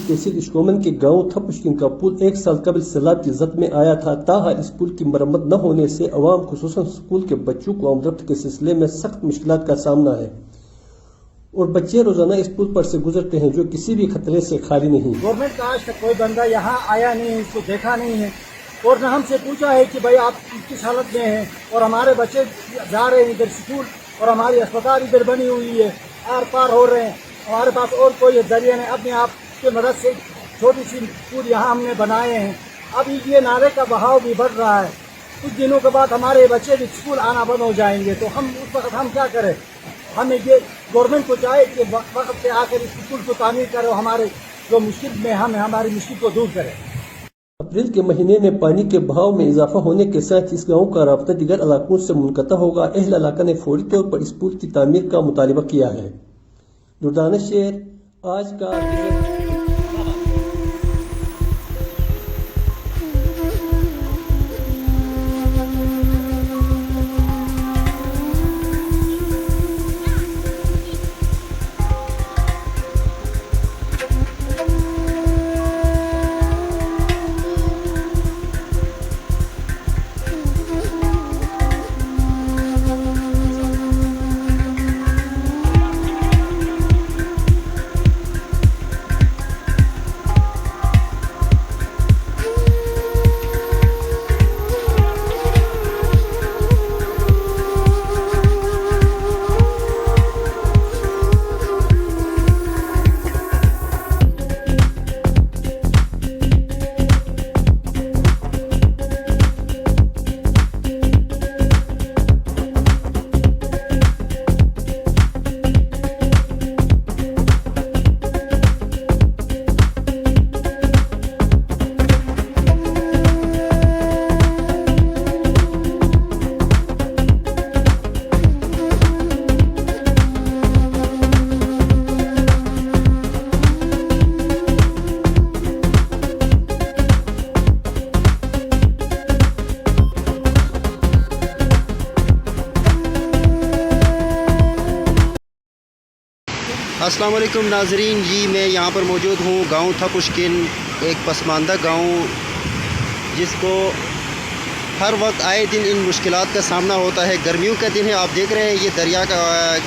तहसील showman के गांव थपुशकिन का पुल 1 साल कबल सैलाब की जद में आया था। ताहम इस पुल की मरम्मत न होने से अवाम खुसूसन स्कूल के बच्चों को आमदरफ्त के सिलसिले में सख्त मुश्किलात का सामना है और बच्चे रोजाना इस पुल पर से गुजरते हैं जो किसी भी खतरे से खाली नहीं। गवर्नमेंट का आज तक कोई बंदा यहाँ आया नहीं है, इसको देखा नहीं है और न हमसे पूछा है कि भाई आप किस हालत में हैं। और हमारे बच्चे जा रहे हैं इधर स्कूल और हमारी अस्पताल इधर बनी हुई है, आर पार हो रहे हैं। हमारे पास और कोई जरिया नहीं, अपने आप की मदद से छोटी सी पुल यहाँ हमने बनाए हैं। अब ये नाले का बहाव भी बढ़ रहा है, कुछ दिनों के बाद हमारे बच्चे भी स्कूल आना बंद हो जाएंगे, तो हम उस वक्त हम क्या करें। हमें ये गवर्नमेंट को चाहे कि वक्त पे आकर इस पुल को तामीर करे, हमारे जो मुश्किल में हमारी मुश्किल को दूर करें। अप्रैल के महीने में पानी के बहाव में इजाफा होने के साथ इस गांव का राब्ता दीगर इलाकों से मुनक़ता होगा। अहल इलाका ने फौरी तौर पर इस पुल की तामीर का मुतालबा किया है। दुर्दाना शेर आज का अस्सलाम वालेकुम नाजरीन जी, मैं यहाँ पर मौजूद हूँ गांव थपुशकिन, एक पसमानदा गांव जिसको हर वक्त आए दिन इन मुश्किलात का सामना होता है। गर्मियों का दिन है, आप देख रहे हैं ये दरिया का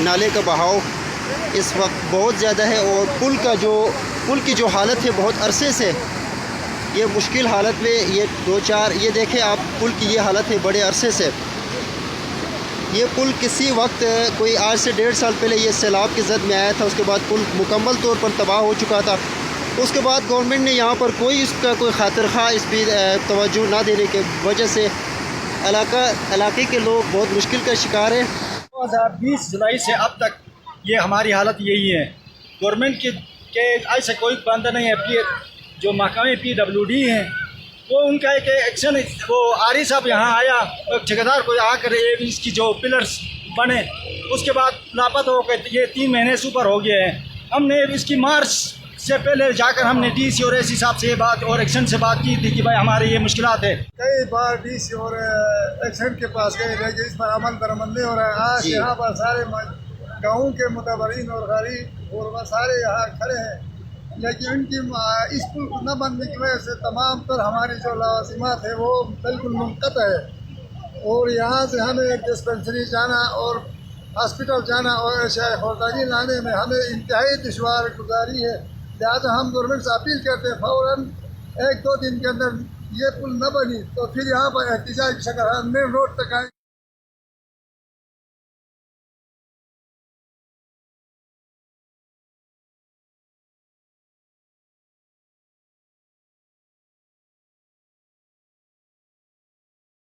नाले का बहाव इस वक्त बहुत ज़्यादा है और पुल की जो हालत है बहुत अरसे से ये मुश्किल हालत में ये देखें आप, पुल की ये हालत है बड़े अरसे से। ये पुल किसी वक्त कोई आज से 1.5 साल पहले ये सैलाब की जद में आया था, उसके बाद पुल मुकम्मल तौर पर तबाह हो चुका था। उसके बाद गवर्नमेंट ने यहाँ पर इसका कोई खातिर खा इस पर तवज्जो ना देने की वजह से इलाके के लोग बहुत मुश्किल का शिकार हैं। 2020 जुलाई से अब तक ये हमारी हालत यही है। गवर्नमेंट के ऐसे कोई बंदा नहीं है, जो महकमे PWD हैं वो उनका एक एक्शन, वो आरी साहब यहाँ आया, ठेकेदार को आकर इसकी जो पिलर्स बने उसके बाद लापता हो गए। ये 3 महीने से ऊपर हो गए हैं। हमने इसकी मार्च से पहले जाकर हमने DC और AC साहब से ये बात और एक्शन से बात की थी कि भाई हमारे ये मुश्किलात है। कई बार DC और एक्शन के पास गए, लेकिन इस पर अमल दरअमल नहीं हो रहा है। आज यहाँ पर सारे गाँव के मुतबरीन और गरीब और वह सारे यहाँ खड़े हैं, लेकिन उनकी इस पुल को न बनने की वजह से तमाम तर हमारी जो लाजिमात है वो बिल्कुल मुनक़ता है। और यहाँ से हमें एक डिस्पेंसरी जाना और हॉस्पिटल जाना और खुर्दानी लाने में हमें इंतहाई दुश्वार गुजारी है। लिहाजा हम गवर्नमेंट से अपील करते हैं फ़ौरन 1-2 दिन के अंदर ये पुल न बनी तो फिर यहाँ पर एहतजाज की शक्ल मेन रोड तक आए।